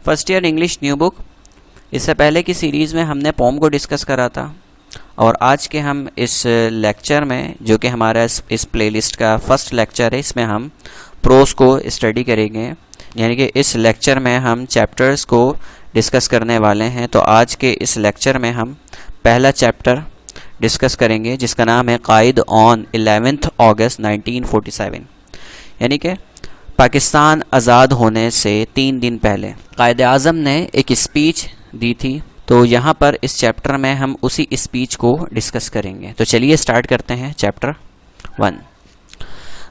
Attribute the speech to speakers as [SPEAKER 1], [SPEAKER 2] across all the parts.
[SPEAKER 1] First year English new بک. اس سے پہلے کی سیریز میں ہم نے پوم کو ڈسکس کرا تھا، اور آج کے ہم اس لیکچر میں، جو کہ ہمارا اس پلے لسٹ کا فرسٹ لیکچر ہے، اس میں ہم پروز کو اسٹڈی کریں گے. یعنی کہ اس لیکچر میں ہم چیپٹرز کو ڈسکس کرنے والے ہیں. تو آج کے اس لیکچر میں ہم پہلا چیپٹر ڈسکس کریں گے جس کا نام ہے قائد آن 11 اگست 1947. یعنی کہ پاکستان آزاد ہونے سے 3 دن پہلے قائد اعظم نے ایک اسپیچ دی تھی. تو یہاں پر اس چیپٹر میں ہم اسی اسپیچ کو ڈسکس کریں گے. تو چلیے سٹارٹ کرتے ہیں chapter 1.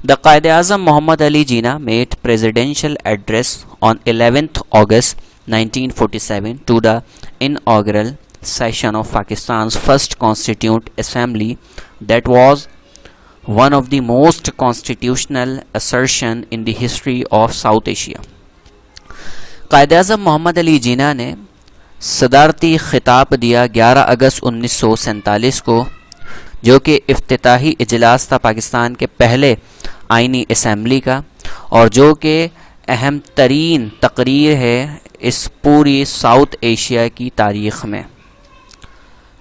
[SPEAKER 1] The Quaid Azam Muhammad Ali Jinnah made presidential address on 11th August 1947 to the inaugural session of Pakistan's first Constituent Assembly that was one of the most constitutional assertion in the history of South Asia. Quaid Azam محمد علی جناح نے صدارتی خطاب دیا 11 اگست 1947 کو، جو کہ افتتاحی اجلاس تھا پاکستان کے پہلے آئینی اسمبلی کا، اور جو کہ اہم ترین تقریر ہے اس پوری ساؤتھ ایشیا کی تاریخ میں.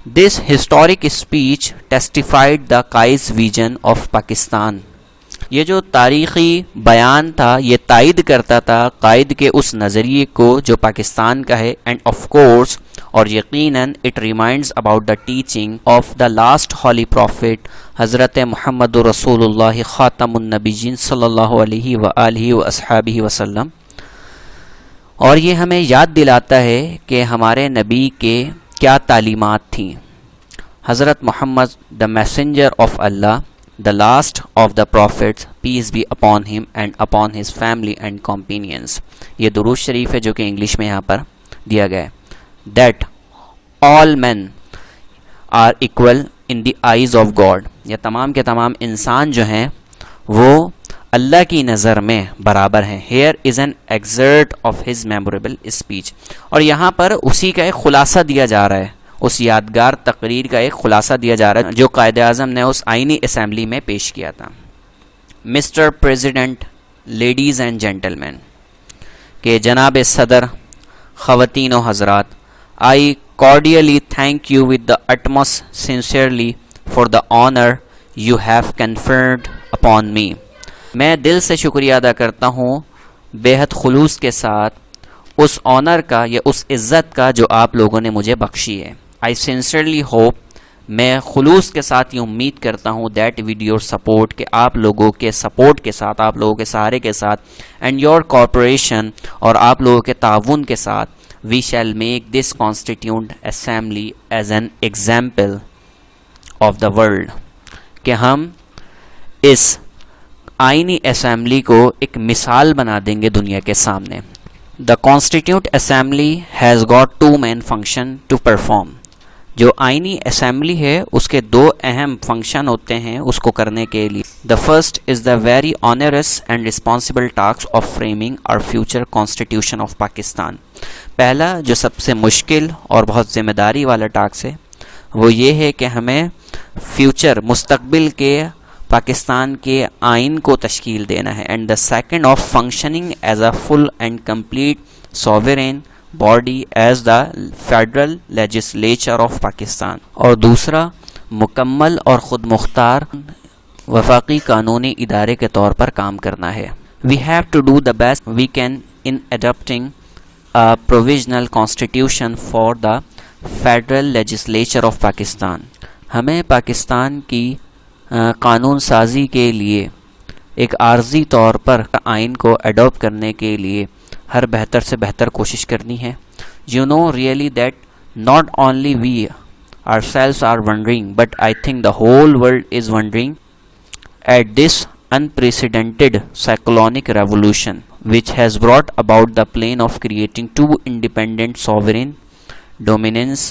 [SPEAKER 1] This historic speech testified the Quaid's vision of Pakistan. یہ جو تاریخی بیان تھا یہ تائید کرتا تھا قائد کے اس نظریے کو جو پاکستان کا ہے. اینڈ آف کورس، اور یقیناً it reminds about the teaching of the last holy prophet حضرت محمد رسول اللہ خاتم النبیین صلی اللہ علیہ وآلہ واصحابہ وسلم. اور یہ ہمیں یاد دلاتا ہے کہ ہمارے نبی کے کیا تعلیمات تھیں. Hazrat Muhammad the messenger of Allah, the last of the prophets, peace be upon him and upon his family and companions. یہ درود شریف ہے جو کہ انگلش میں یہاں پر دیا گیا ہے. That all men are equal in the eyes of God. یہ تمام کے تمام انسان جو ہیں وہ اللہ کی نظر میں برابر ہیں. Here is an excerpt of his memorable speech. اور یہاں پر اسی کا ایک خلاصہ دیا جا رہا ہے، اس یادگار تقریر کا ایک خلاصہ دیا جا رہا ہے جو قائد اعظم نے اس آئینی اسمبلی میں پیش کیا تھا. Mister president, ladies and gentleman, کہ جناب صدر، خواتین و حضرات، I cordially thank you with the utmost sincerely for the honor you have conferred upon me. میں دل سے شکریہ ادا کرتا ہوں بے حد خلوص کے ساتھ اس آنر کا یا اس عزت کا جو آپ لوگوں نے مجھے بخشی ہے. I sincerely hope، میں خلوص کے ساتھ یہ امید کرتا ہوں that with your support، کہ آپ لوگوں کے سپورٹ کے ساتھ، آپ لوگوں کے سہارے کے ساتھ، and your cooperation، اور آپ لوگوں کے تعاون کے ساتھ، we shall make this constituent assembly as an example of the world، کہ ہم اس آئینی اسمبلی کو ایک مثال بنا دیں گے دنیا کے سامنے. The Constituent Assembly has got 2 main functions to perform. جو آئینی اسمبلی ہے اس کے 2 اہم فنکشن ہوتے ہیں اس کو کرنے کے لیے. The first is the very onerous and responsible task of framing our future constitution of Pakistan. پہلا جو سب سے مشکل اور بہت ذمہ داری والا ٹاسک ہے وہ یہ ہے کہ ہمیں فیوچر، مستقبل کے پاکستان کے آئین کو تشکیل دینا ہے. And the second of functioning as a full and complete sovereign body as the federal legislature of Pakistan. اور دوسرا مکمل اور خود مختار وفاقی قانونی ادارے کے طور پر کام کرنا ہے. We have to do the best we can in adapting a provisional constitution for the federal legislature of Pakistan. ہمیں پاکستان کی قانون سازی کے لیے ایک عارضی طور پر آئین کو اڈاپٹ کرنے کے لیے ہر بہتر سے بہتر کوشش کرنی ہے. You know really that not only we ourselves are wondering, but I think the whole world is wondering at this unprecedented cyclonic revolution which has brought about the plan of creating 2 independent sovereign dominions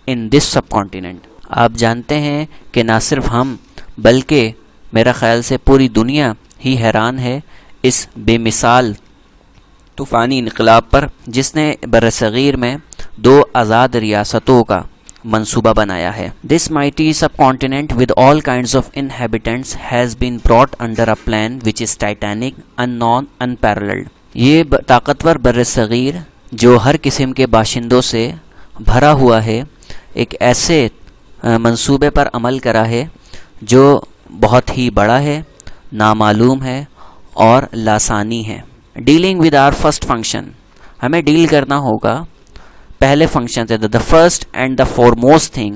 [SPEAKER 1] in this subcontinent. آپ جانتے ہیں کہ نہ صرف ہم بلکہ میرا خیال سے پوری دنیا ہی حیران ہے اس بے مثال طوفانی انقلاب پر جس نے برصغیر میں 2 آزاد ریاستوں کا منصوبہ بنایا ہے. This mighty subcontinent with all kinds of inhabitants has been brought under a plan which is titanic, unknown, unparalleled. یہ طاقتور برصغیر جو ہر قسم کے باشندوں سے بھرا ہوا ہے، ایک ایسے منصوبے پر عمل کرا ہے جو بہت ہی بڑا ہے، نامعلوم ہے اور لاسانی ہے۔ Dealing with our first function, ہمیں ڈیل کرنا ہوگا پہلے فنکشن سے۔ The first and the foremost thing,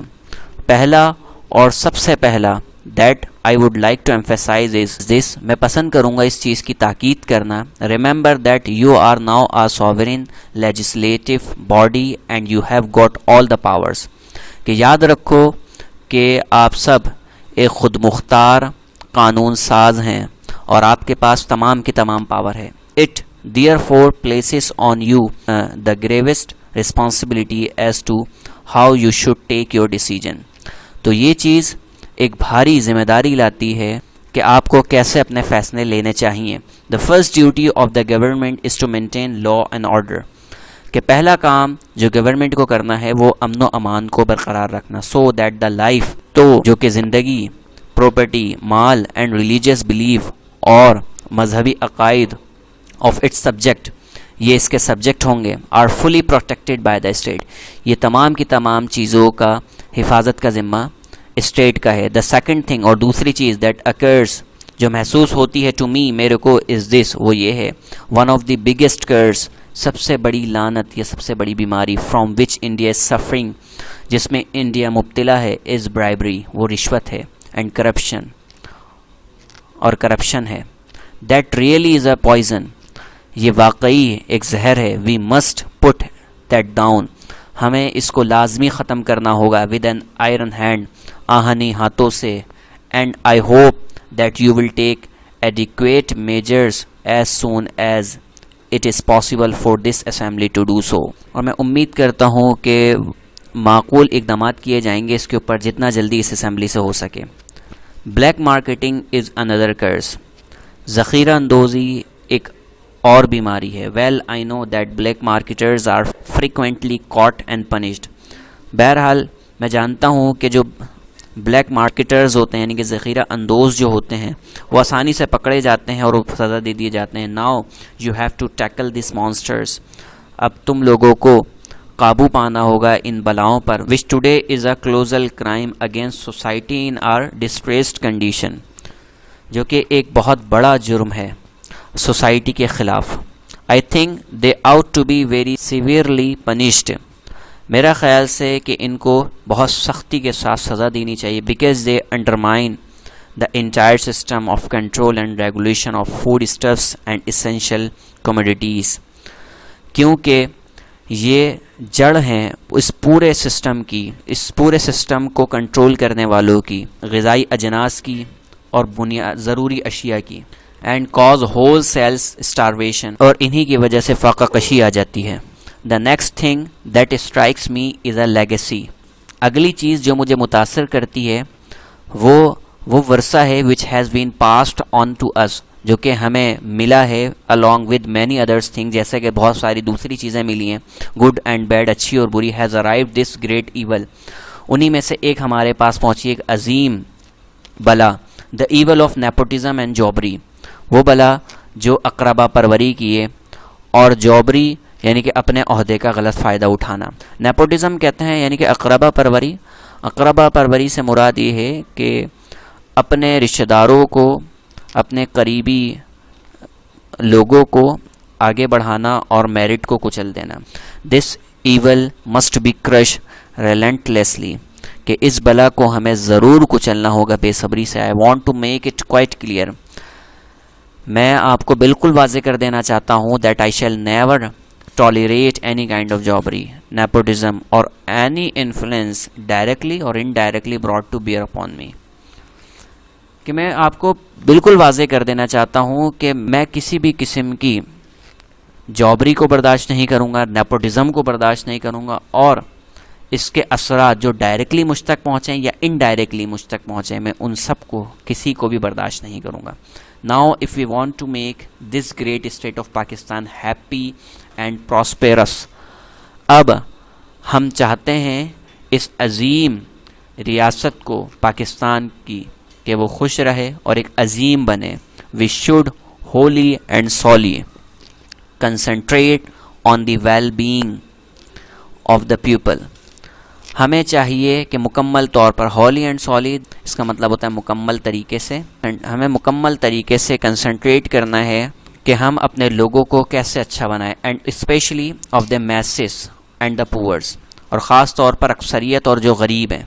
[SPEAKER 1] پہلا اور سب سے پہلا that I would like to emphasise is this, میں پسند کروں گا اس چیز کی تاکید کرنا، remember that you are now a sovereign legislative body and you have got all the powers, کہ یاد رکھو کہ آپ سب ایک خود مختار قانون ساز ہیں اور آپ کے پاس تمام کی تمام پاور ہے۔ It therefore places on you the gravest responsibility as to how you should take your decision، تو یہ چیز ایک بھاری ذمہ داری لاتی ہے کہ آپ کو کیسے اپنے فیصلے لینے چاہیے۔ The first duty of the government is to maintain law and order، کہ پہلا کام جو گورنمنٹ کو کرنا ہے وہ امن و امان کو برقرار رکھنا، so that the life، تو جو کہ زندگی، property, mall and religious belief اور مذہبی عقائد آف اٹس سبجیکٹ، یہ اس کے سبجیکٹ ہوں گے، are fully protected by the state, یہ تمام کی تمام چیزوں کا حفاظت کا ذمہ اسٹیٹ کا ہے۔ دا سیکنڈ تھنگ، اور دوسری چیز دیٹ اکرز، جو محسوس ہوتی ہے ٹو می، میرے کو، از دس، وہ یہ ہے، ون آف دی بگیسٹ کرز، سب سے بڑی لعنت یا سب سے بڑی بیماری، from which India is suffering, جس میں انڈیا مبتلا ہے، از برائبری، وہ رشوت ہے، اینڈ کرپشن، اور کرپشن ہے۔ That really is a poison, یہ واقعی ایک زہر ہے۔ We must put that down, ہمیں اس کو لازمی ختم کرنا ہوگا، ود این آئرن ہینڈ، آہنی ہاتھوں سے، and I hope that you will take adequate measures as soon as it is possible for this assembly to do so, اور میں امید کرتا ہوں کہ معقول اقدامات کیے جائیں گے اس کے اوپر جتنا جلدی اس اسمبلی سے ہو سکے۔ بلیک مارکیٹنگ از اندر کرز، ذخیرہ اندوزی ایک اور بیماری ہے۔ Well I know that black marketers are frequently caught and punished, بہرحال میں جانتا ہوں کہ جو بلیک مارکیٹرز ہوتے ہیں، یعنی کہ ذخیرہ اندوز جو ہوتے ہیں، وہ آسانی سے پکڑے جاتے ہیں اور سزا دے دیے جاتے ہیں۔ Now you have to tackle this monsters, اب تم لوگوں کو قابو پانا ہوگا ان بلاؤں پر، which today is a colossal crime against society in our depressed condition, جو کہ ایک بہت بڑا جرم ہے سوسائٹی کے خلاف۔ I think they ought to be very severely punished, میرا خیال سے کہ ان کو بہت سختی کے ساتھ سزا دینی چاہیے، because they undermine the entire system of control and regulation of food stuffs and essential commodities, کیونکہ یہ جڑ ہیں اس پورے سسٹم کی، اس پورے سسٹم کو کنٹرول کرنے والوں کی، غذائی اجناس کی اور ضروری اشیاء کی، and cause wholesale starvation, اور انہی کی وجہ سے فاقہ کشی آ جاتی ہے۔ The next thing that strikes me is a legacy, اگلی چیز جو مجھے متاثر کرتی ہے وہ ورثہ ہے which has been passed on to us، جو کہ ہمیں ملا ہے along with many others things، جیسے کہ بہت ساری دوسری چیزیں ملی ہیں، good and bad، اچھی اور بری، has arrived this great evil، انہی میں سے ایک ہمارے پاس پہنچی ایک عظیم بلا، the evil of nepotism and jobbery، وہ بلا جو اقربا پروری کیے اور جوبری یعنی کہ اپنے عہدے کا غلط فائدہ اٹھانا۔ نیپوٹزم کہتے ہیں یعنی کہ اقربا پروری، اقربا پروری سے مراد یہ ہے کہ اپنے رشتہ داروں کو، اپنے قریبی لوگوں کو آگے بڑھانا اور میرٹ کو کچل دینا۔ دس ایول مسٹ بی کرش ریلنٹلیسلی، کہ اس بلا کو ہمیں ضرور کچلنا ہوگا بے صبری سے۔ I want to make it quite clear, میں آپ کو بالکل واضح کر دینا چاہتا ہوں that I shall never tolerate any kind of jobbery, nepotism or any influence directly or indirectly brought to bear upon me، کہ میں آپ کو بالکل واضح کر دینا چاہتا ہوں کہ میں کسی بھی قسم کی جابری کو برداشت نہیں کروں گا، نیپوٹزم کو برداشت نہیں کروں گا، اور اس کے اثرات جو ڈائریکٹلی مجھ تک پہنچیں یا انڈائریکٹلی مجھ تک پہنچیں، میں ان سب کو کسی کو بھی برداشت نہیں کروں گا۔ Now if we want to make this great state of Pakistan happy and prosperous، اب ہم چاہتے ہیں اس عظیم ریاست کو، پاکستان کی، کہ وہ خوش رہے اور ایک عظیم بنے۔ We should wholly and solely concentrate on the well-being of the pupil. ہمیں چاہیے کہ مکمل طور پر ہولی اینڈ سالڈ، اس کا مطلب ہوتا ہے مکمل طریقے سے، ہمیں مکمل طریقے سے کنسنٹریٹ کرنا ہے کہ ہم اپنے لوگوں کو کیسے اچھا بنائیں، and especially of the masses and the poor, اور خاص طور پر اکثریت اور جو غریب ہیں.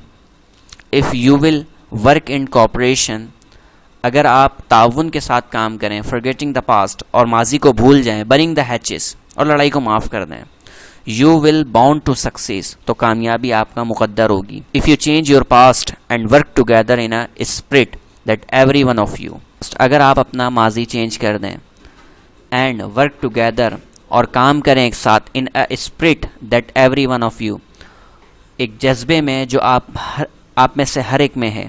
[SPEAKER 1] If you will work in cooperation, اگر آپ تعاون کے ساتھ کام کریں، forgetting the past، اور ماضی کو بھول جائیں، burning the hatches، اور لڑائی کو معاف کر دیں، you will bound to success، تو کامیابی آپ کا مقدر ہوگی. if you change your past and work together in a spirit that every one of you، اگر آپ اپنا ماضی چینج کر دیں and work together، اور کام کریں ایک ساتھ in a spirit that every one of you، ایک جذبے میں جو آپ میں سے ہر ایک میں ہے.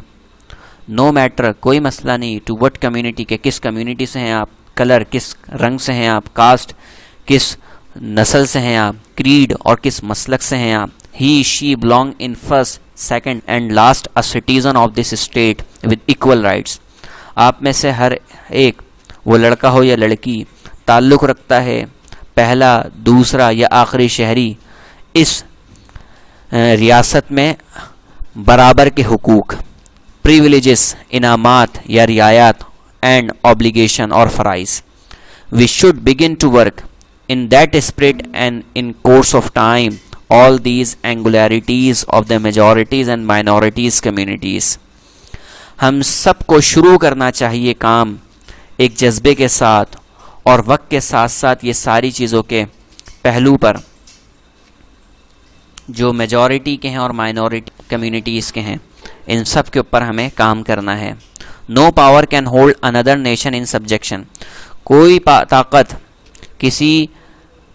[SPEAKER 1] نو میٹر، کوئی مسئلہ نہیں، ٹو وٹ کمیونٹی، کے کس کمیونٹی سے ہیں آپ، کلر کس رنگ سے ہیں آپ، کاسٹ کس نسل سے ہیں آپ، کریڈ اور کس مسلک سے ہیں آپ. He she belong in first second and last a citizen of this state with equal rights. آپ میں سے ہر ایک، وہ لڑکا ہو یا لڑکی، تعلق رکھتا ہے پہلا، دوسرا یا آخری شہری اس ریاست میں برابر کے حقوق، پریویلیجز، انعامات یا رعایات، اینڈ obligation اور فرائض. We should begin to work in that spirit, and in course of time all these angularities of the majorities and minorities communities. ہم سب کو شروع کرنا چاہیے کام ایک جذبے کے ساتھ، اور وقت کے ساتھ ساتھ یہ ساری چیزوں کے پہلو پر جو میجورٹی کے ہیں اور مائنورٹی کمیونٹیز کے ہیں، ان سب کے اوپر ہمیں کام کرنا ہے. No power can hold another nation in subjection, کوئی طاقت کسی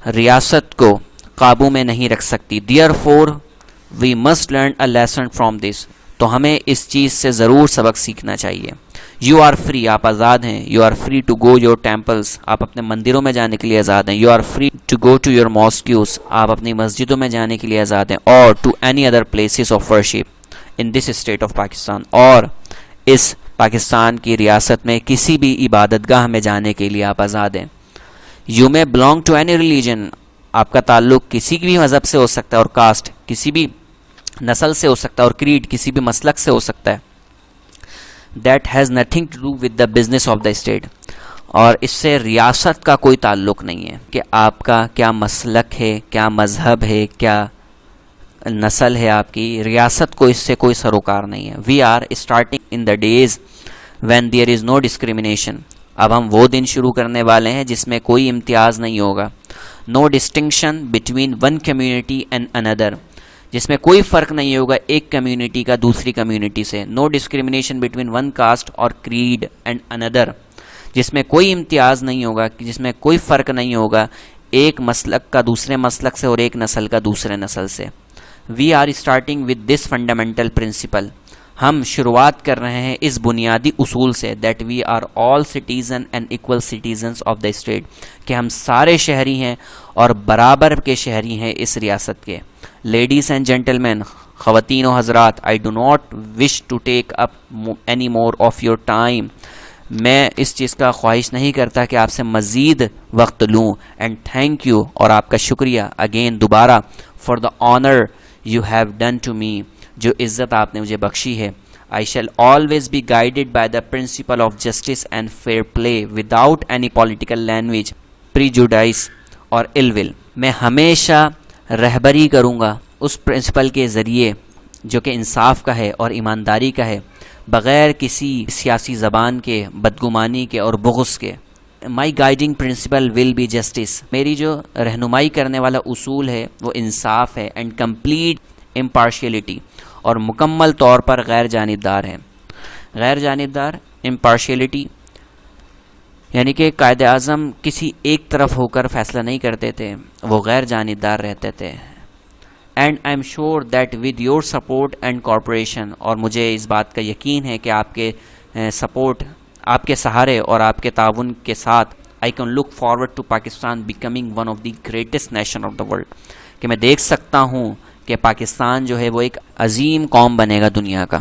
[SPEAKER 1] ریاست کو قابو میں نہیں رکھ سکتی. Therefore we must learn a lesson from this, تو ہمیں اس چیز سے ضرور سبق سیکھنا چاہیے. یو آر فری، آپ آزاد ہیں. You are free to go your temples, آپ اپنے مندروں میں جانے کے لیے آزاد ہیں. You are free to go to your mosques, آپ اپنی مسجدوں میں جانے کے لیے آزاد ہیں. اور to any other places of worship in this state of Pakistan, اور اس پاکستان کی ریاست میں کسی بھی عبادت گاہ میں جانے کے لیے آپ آزاد ہیں. یو میں بلانگ ٹو اینی ریلیجن، آپ کا تعلق کسی بھی مذہب سے ہو سکتا ہے، اور کاسٹ کسی بھی نسل سے ہو سکتا ہے، اور کریڈ کسی بھی مسلک سے ہو سکتا ہے. That has nothing to do with the business of the state, اور اس سے ریاست کا کوئی تعلق نہیں ہے کہ آپ کا کیا مسلک ہے، کیا مذہب ہے، کیا نسل ہے آپ کی. ریاست کو اس سے کوئی سروکار نہیں ہے. We are starting in the days when there is no discrimination, اب ہم وہ دن شروع کرنے والے ہیں جس میں کوئی امتیاز نہیں ہوگا. No distinction between one community and another, جس میں کوئی فرق نہیں ہوگا ایک کمیونٹی کا دوسری کمیونٹی سے. نو ڈسکریمنیشن بٹوین ون کاسٹ اور کریڈ اینڈ اندر، جس میں کوئی امتیاز نہیں ہوگا، جس میں کوئی فرق نہیں ہوگا ایک مسلک کا دوسرے مسلک سے اور ایک نسل کا دوسرے نسل سے. We are starting with this fundamental principle, ہم شروعات کر رہے ہیں اس بنیادی اصول سے، that we are all citizen and equal citizens of the state, کہ ہم سارے شہری ہیں اور برابر کے شہری ہیں اس ریاست کے. لیڈیز اینڈ جینٹلمین، خواتین و حضرات، I do not wish to take up any more of your time, میں اس چیز کا خواہش نہیں کرتا کہ آپ سے مزید وقت لوں. اینڈ تھینک یو، اور آپ کا شکریہ اگین دوبارہ، for the honour you have done to me, جو عزت آپ نے مجھے بخشی ہے. I shall always be guided by the principle of justice and fair play without any political language, prejudice اور ill will. میں ہمیشہ رہبری کروں گا اس پرنسپل کے ذریعے جو کہ انصاف کا ہے اور ایمانداری کا ہے، بغیر کسی سیاسی زبان کے، بدگمانی کے اور بغض کے. My guiding principle will be justice. میری جو رہنمائی کرنے والا اصول ہے وہ انصاف ہے، and complete impartiality، اور مکمل طور پر غیر جانبدار ہے. غیر جانبدار، امپارشیلٹی، یعنی کہ قائد اعظم کسی ایک طرف ہو کر فیصلہ نہیں کرتے تھے، وہ غیر جانبدار رہتے تھے. And I am sure that with your support and corporation, اور مجھے اس بات کا یقین ہے کہ آپ کے سپورٹ، آپ کے سہارے اور آپ کے تعاون کے ساتھ، I can look forward to Pakistan becoming one of the greatest nation of the world, کہ میں دیکھ سکتا ہوں کہ پاکستان جو ہے وہ ایک عظیم قوم بنے گا دنیا کا.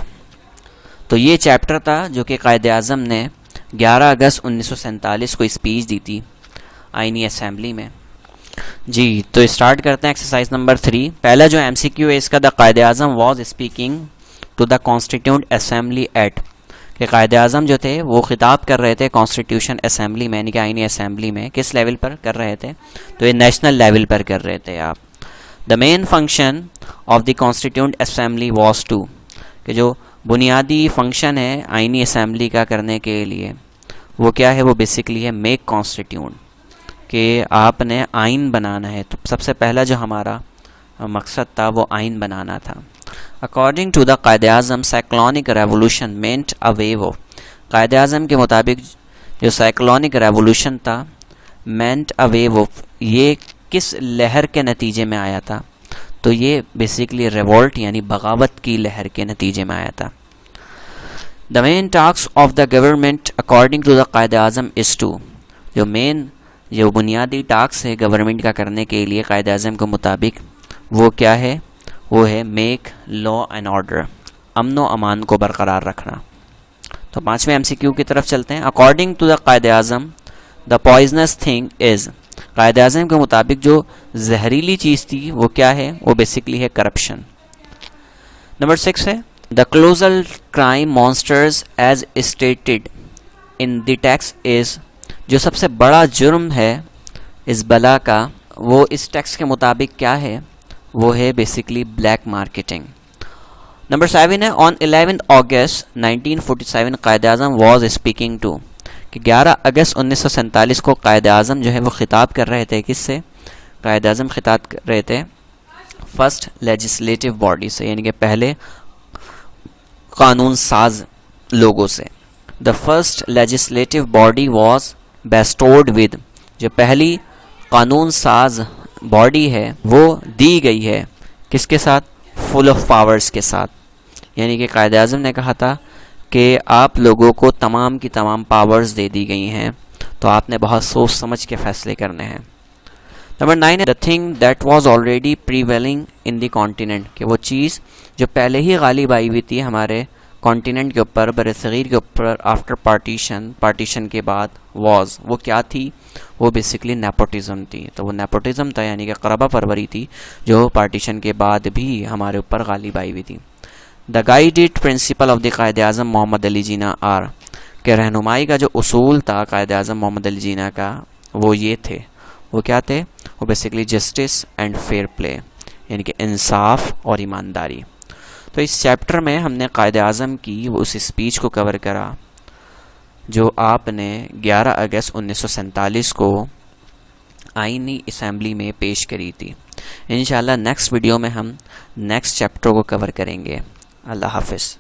[SPEAKER 1] تو یہ چیپٹر تھا جو کہ قائد اعظم نے 11 اگست 1947 کو اسپیچ دی تھی آئینی اسمبلی میں. جی تو اسٹارٹ کرتے ہیں ایکسرسائز نمبر 3. پہلا جو ایم سی کیو ہے اس کا، the Quaid Azam was speaking to the constituent assembly at, کہ قائد اعظم جو تھے وہ خطاب کر رہے تھے کانسٹیٹیوشن اسمبلی میں، یعنی کہ آئینی اسمبلی میں. کس لیول پر کر رہے تھے؟ تو یہ نیشنل لیول پر کر رہے تھے آپ. The main function of the constituent assembly was to, کہ جو بنیادی فنکشن ہے آئینی اسمبلی کا کرنے کے لیے وہ کیا ہے؟ وہ بیسکلی ہے میک کانسٹیٹیوٹ، کہ آپ نے آئین بنانا ہے. تو سب سے پہلا جو ہمارا مقصد تھا وہ آئین بنانا تھا. According to the Quaid Azam cyclonic revolution meant a wave of, Quaid Azam کے مطابق جو سائیکلونک ریولوشن تھا مینٹ اے ویو آف، یہ کس لہر کے نتیجے میں آیا تھا؟ تو یہ بیسکلی ریولٹ یعنی بغاوت کی لہر کے نتیجے میں آیا تھا. The main task of the government according to the Quaid Azam is to, جو بنیادی ٹاسک ہے گورنمنٹ کا کرنے کے لیے قائد اعظم کے مطابق وہ کیا ہے؟ وہ ہے میک لا اینڈ آرڈر، امن و امان کو برقرار رکھنا. تو 5ویں ایم سی کیو کی طرف چلتے ہیں. According to the Quaid Azam the poisons thing is, قائد اعظم کے مطابق جو زہریلی چیز تھی وہ کیا ہے؟ وہ بیسکلی ہے کرپشن. نمبر 6 ہے the colossal crime monsters as stated in the text is, جو سب سے بڑا جرم ہے اس بلا کا وہ اس ٹیکس کے مطابق کیا ہے؟ وہ ہے بیسکلی بلیک مارکیٹنگ. نمبر 7 ہے آن 11 اگست 1947 قائد اعظم واز اسپیکنگ ٹو، کہ 11 اگست 1947 کو قائد اعظم جو ہے وہ خطاب کر رہے تھے. کس سے؟ قائد اعظم خطاب کر رہے تھے فرسٹ لیجسلیٹو باڈی سے، یعنی کہ پہلے قانون ساز لوگوں سے. The first legislative body was bestowed with, جو پہلی قانون ساز باڈی ہے وہ دی گئی ہے کس کے ساتھ؟ فل آف پاورز کے ساتھ. یعنی کہ قائد اعظم نے کہا تھا کہ آپ لوگوں کو تمام کی تمام پاورز دے دی گئی ہیں، تو آپ نے بہت سوچ سمجھ کے فیصلے کرنے ہیں. نمبر 9 ہے the thing that was already prevailing in the continent, کہ وہ چیز جو پہلے ہی غالب آئی ہوئی تھی ہمارے کانٹیننٹ کے اوپر، بر صغیر کے اوپر، آفٹر پارٹیشن کے بعد، واز، وہ کیا تھی؟ وہ بیسکلی نیپوٹزم تھی. تو وہ نیپوٹزم تھا یعنی کہ قرابہ پروری تھی جو پارٹیشن کے بعد بھی ہمارے اوپر غالب آئی ہوئی تھی. The guided principle of the Quaid Azam Muhammad Ali Jinnah are, کہ رہنمائی کا جو اصول تھا قائد اعظم محمد علی جناح کا وہ یہ تھے. وہ کیا تھے؟ وہ basically justice and fair play, یعنی کہ انصاف اور ایمانداری. تو اس چیپٹر میں ہم نے قائد اعظم کی اس اسپیچ کو کور کرا جو آپ نے 11 اگست 1947 کو آئینی اسمبلی میں پیش کری تھی. انشاءاللہ نیکسٹ ویڈیو میں ہم نیکسٹ چیپٹر کو کور کریں گے. اللہ حافظ.